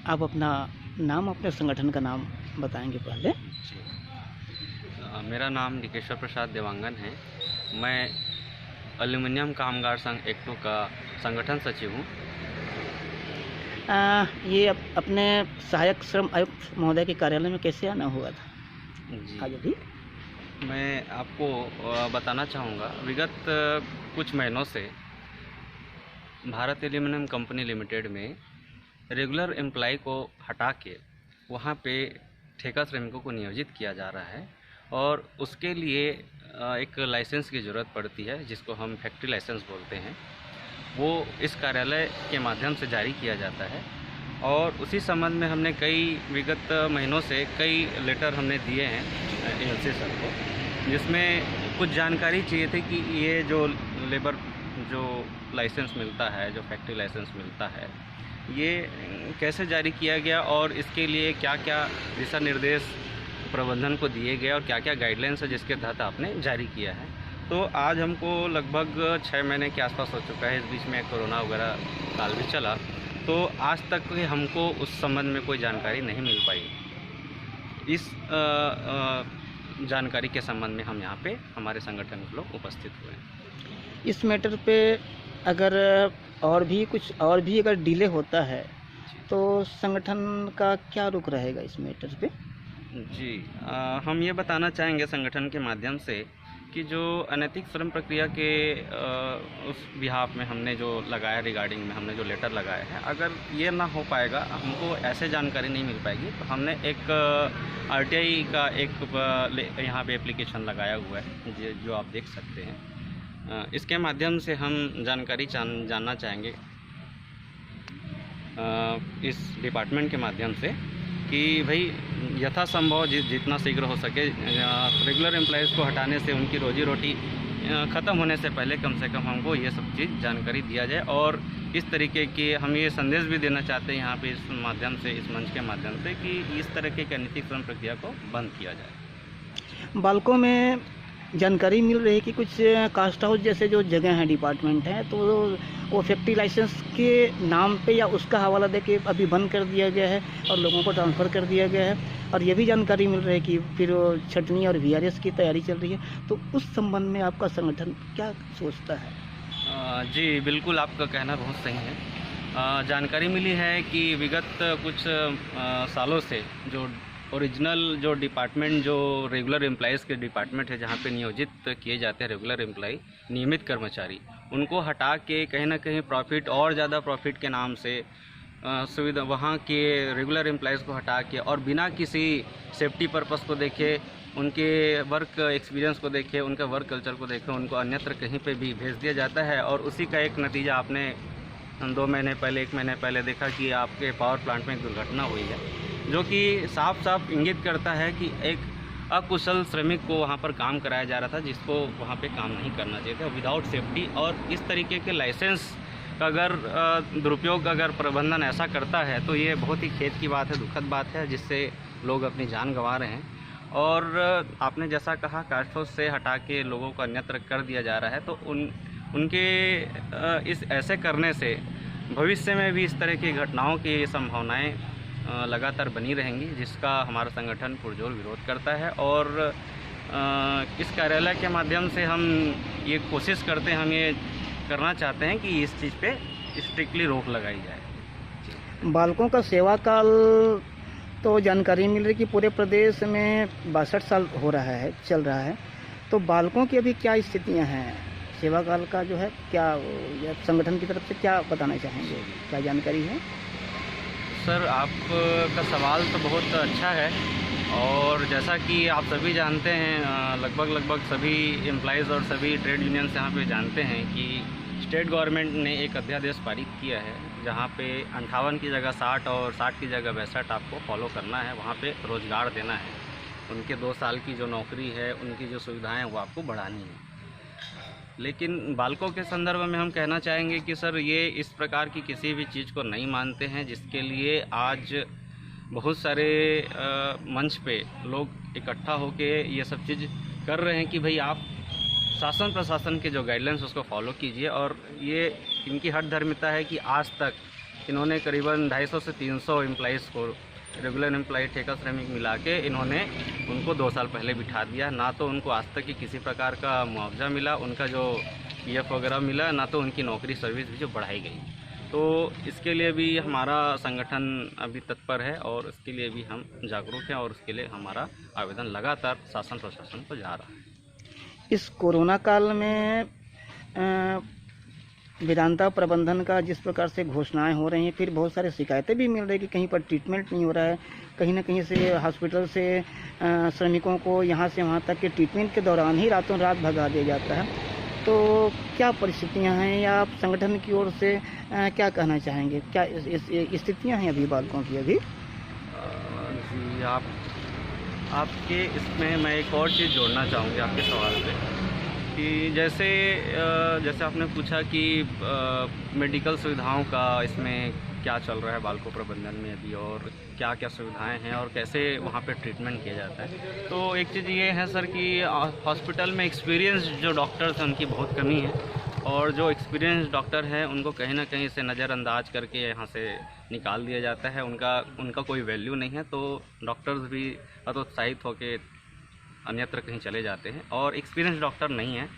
आप अपना नाम, अपने संगठन का नाम बताएँगे पहले? जी। मेरा नाम निकेश्वर प्रसाद देवांगन है। मैं एल्युमिनियम कामगार संघ एक्टू का संगठन सचिव हूँ। ये अपने सहायक श्रम आयुक्त महोदय के कार्यालय में कैसे आना हुआ था जी, आज अभी? मैं आपको बताना चाहूँगा, विगत कुछ महीनों से भारत एल्युमिनियम कंपनी लिमिटेड में रेगुलर एम्प्लॉय को हटा के वहाँ पे ठेका श्रमिकों को नियोजित किया जा रहा है और उसके लिए एक लाइसेंस की ज़रूरत पड़ती है, जिसको हम फैक्ट्री लाइसेंस बोलते हैं। वो इस कार्यालय के माध्यम से जारी किया जाता है और उसी संबंध में हमने कई विगत महीनों से कई लेटर हमने दिए हैं एएलसी सर को, जिसमें कुछ जानकारी चाहिए थी कि ये जो लेबर जो लाइसेंस मिलता है, जो फैक्ट्री लाइसेंस मिलता है, ये कैसे जारी किया गया और इसके लिए क्या क्या दिशा निर्देश प्रबंधन को दिए गए और क्या क्या गाइडलाइंस है जिसके तहत आपने जारी किया है। तो आज हमको लगभग 6 महीने के आसपास हो चुका है, इस बीच में कोरोना वगैरह काल भी चला, तो आज तक हमको उस संबंध में कोई जानकारी नहीं मिल पाई। इस जानकारी के संबंध में हम यहाँ पे हमारे संगठन के लोग उपस्थित हुए हैं। इस मैटर पे अगर और भी अगर डिले होता है तो संगठन का क्या रुख रहेगा इस मैटर पे? जी, हम ये बताना चाहेंगे संगठन के माध्यम से कि जो अनैतिक श्रम प्रक्रिया के उस बिहाफ में हमने जो लगाया, रिगार्डिंग में हमने जो लेटर लगाया है, अगर ये ना हो पाएगा, हमको ऐसे जानकारी नहीं मिल पाएगी, तो हमने एक आरटीआई का एक यहाँ पे एप्लीकेशन लगाया हुआ है जो आप देख सकते हैं। इसके माध्यम से हम जानकारी जानना चाहेंगे इस डिपार्टमेंट के माध्यम से कि भाई यथासंभव जितना शीघ्र हो सके रेगुलर एम्प्लॉयज़ को हटाने से उनकी रोजी रोटी ख़त्म होने से पहले कम से कम हमको ये सब चीज़ जानकारी दिया जाए। और इस तरीके के हम ये संदेश भी देना चाहते हैं यहाँ पे इस माध्यम से, इस मंच के माध्यम से, कि इस तरह के अनैतिक श्रम प्रक्रिया को बंद किया जाए। बालकों में जानकारी मिल रही है कि कुछ कास्ट हाउस जैसे जो जगह हैं, डिपार्टमेंट हैं, तो वो फैक्ट्री लाइसेंस के नाम पे या उसका हवाला देके अभी बंद कर दिया गया है और लोगों को ट्रांसफ़र कर दिया गया है। और ये भी जानकारी मिल रही है कि फिर छटनी और वीआरएस की तैयारी चल रही है। तो उस संबंध में आपका संगठन क्या सोचता है? जी, बिल्कुल आपका कहना बहुत सही है। जानकारी मिली है कि विगत कुछ सालों से जो ओरिजिनल जो डिपार्टमेंट, जो रेगुलर एम्प्लॉयज़ के डिपार्टमेंट है, जहाँ पे नियोजित किए जाते हैं रेगुलर एम्प्लॉय, नियमित कर्मचारी, उनको हटा के कहीं ना कहीं प्रॉफिट और ज़्यादा प्रॉफिट के नाम से सुविधा वहाँ के रेगुलर एम्प्लॉयज़ को हटा के और बिना किसी सेफ्टी पर्पस को देखे, उनके वर्क एक्सपीरियंस को देखे, उनका वर्क कल्चर को देखे, उनको अन्यत्र कहीं पे भी भेज दिया जाता है। और उसी का एक नतीजा आपने 2 महीने पहले, 1 महीने पहले देखा कि आपके पावर प्लांट में एक दुर्घटना हुई है, जो कि साफ साफ इंगित करता है कि एक अकुशल श्रमिक को वहाँ पर काम कराया जा रहा था, जिसको वहाँ पे काम नहीं करना चाहिए था विदाउट सेफ्टी। और इस तरीके के लाइसेंस का अगर दुरुपयोग अगर प्रबंधन ऐसा करता है तो ये बहुत ही खेद की बात है, दुखद बात है, जिससे लोग अपनी जान गंवा रहे हैं। और आपने जैसा कहा, कास्ट हाउस से हटा के लोगों को अन्यत्र कर दिया जा रहा है, तो उनके इस ऐसे करने से भविष्य में भी इस तरह की घटनाओं की संभावनाएं लगातार बनी रहेंगी, जिसका हमारा संगठन पुरजोर विरोध करता है। और इस कार्यालय के माध्यम से हम ये कोशिश करते हैं, हम ये करना चाहते हैं कि इस चीज़ पे स्ट्रिक्टली रोक लगाई जाए। बालकों का सेवा काल तो जानकारी मिल रही कि पूरे प्रदेश में 62 साल हो रहा है, चल रहा है। तो बालकों की अभी क्या स्थितियां हैं? सेवा काल का जो है क्या संगठन की तरफ से क्या बताना चाहेंगे, क्या जानकारी है? सर, आपका सवाल तो बहुत अच्छा है और जैसा कि आप सभी जानते हैं, लगभग सभी एम्प्लॉयज़ और सभी ट्रेड यूनियंस यहाँ पे जानते हैं कि स्टेट गवर्नमेंट ने एक अध्यादेश पारित किया है, जहाँ पे 58 की जगह 60 और 60 की जगह 62 आपको फॉलो करना है, वहाँ पे रोज़गार देना है। उनके 2 साल की जो नौकरी है, उनकी जो सुविधाएँ हैं, वो आपको बढ़ानी है। लेकिन बालकों के संदर्भ में हम कहना चाहेंगे कि सर, ये इस प्रकार की किसी भी चीज़ को नहीं मानते हैं, जिसके लिए आज बहुत सारे मंच पे लोग इकट्ठा होके ये सब चीज़ कर रहे हैं कि भाई आप शासन प्रशासन के जो गाइडलाइंस उसको फॉलो कीजिए। और ये इनकी हठधर्मिता है कि आज तक इन्होंने करीबन 250 से 300 एम्प्लॉइज़ को रेगुलर एम्प्लॉय ठेका श्रमिक मिला के इन्होंने उनको 2 साल पहले बिठा दिया। ना तो उनको आज तक की किसी प्रकार का मुआवजा मिला, उनका जो पीएफ वगैरह मिला, ना तो उनकी नौकरी सर्विस भी जो बढ़ाई गई। तो इसके लिए भी हमारा संगठन अभी तत्पर है और इसके लिए भी हम जागरूक हैं और उसके लिए हमारा आवेदन लगातार शासन प्रशासन को जा रहा है। इस कोरोना काल में वेदांता प्रबंधन का जिस प्रकार से घोषणाएं हो रही हैं, फिर बहुत सारी शिकायतें भी मिल रही कि कहीं पर ट्रीटमेंट नहीं हो रहा है, कहीं ना कहीं से हॉस्पिटल से श्रमिकों को यहाँ से वहाँ तक के ट्रीटमेंट के दौरान ही रातों रात भगा दिया जाता है। तो क्या परिस्थितियां हैं या आप संगठन की ओर से क्या कहना चाहेंगे? क्या इस स्थितियां हैं अभी बालकों की अभी? जी, आपके इसमें मैं एक और चीज़ जोड़ना चाहूँगी आपके सवाल पे कि जैसे आपने पूछा कि मेडिकल सुविधाओं का इसमें क्या चल रहा है बालको प्रबंधन में अभी और क्या क्या सुविधाएं हैं और कैसे वहाँ पे ट्रीटमेंट किया जाता है। तो एक चीज़ ये है सर कि हॉस्पिटल में एक्सपीरियंस जो डॉक्टर्स हैं उनकी बहुत कमी है और जो एक्सपीरियंस डॉक्टर हैं उनको कहीं ना कहीं से नज़रअंदाज करके यहाँ से निकाल दिया जाता है। उनका कोई वैल्यू नहीं है, तो डॉक्टर्स भी हतोत्साहित होकर अन्यत्र कहीं चले जाते हैं और एक्सपीरियंस डॉक्टर नहीं है।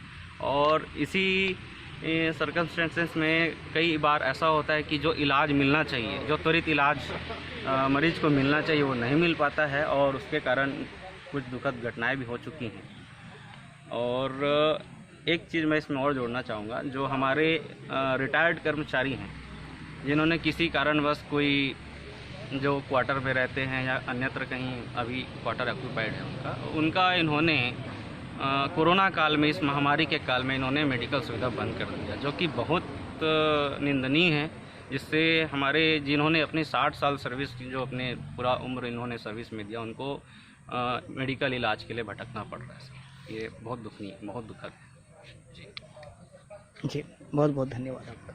और इसी सर्कमस्टेंसेस में कई बार ऐसा होता है कि जो इलाज मिलना चाहिए, जो त्वरित इलाज मरीज को मिलना चाहिए, वो नहीं मिल पाता है और उसके कारण कुछ दुखद घटनाएं भी हो चुकी हैं। और एक चीज़ मैं इसमें और जोड़ना चाहूँगा, जो हमारे रिटायर्ड कर्मचारी हैं जिन्होंने किसी कारणवश कोई जो क्वार्टर में रहते हैं या अन्यत्र कहीं अभी क्वार्टर ऑक्यूपाइड है उनका इन्होंने कोरोना काल में, इस महामारी के काल में इन्होंने मेडिकल सुविधा बंद कर दिया, जो कि बहुत निंदनीय है। जिससे हमारे जिन्होंने अपनी 60 साल सर्विस की, जो अपने पूरा उम्र इन्होंने सर्विस में दिया, उनको मेडिकल इलाज के लिए भटकना पड़ रहा है। ये बहुत दुखद है। जी, बहुत बहुत धन्यवाद आपका।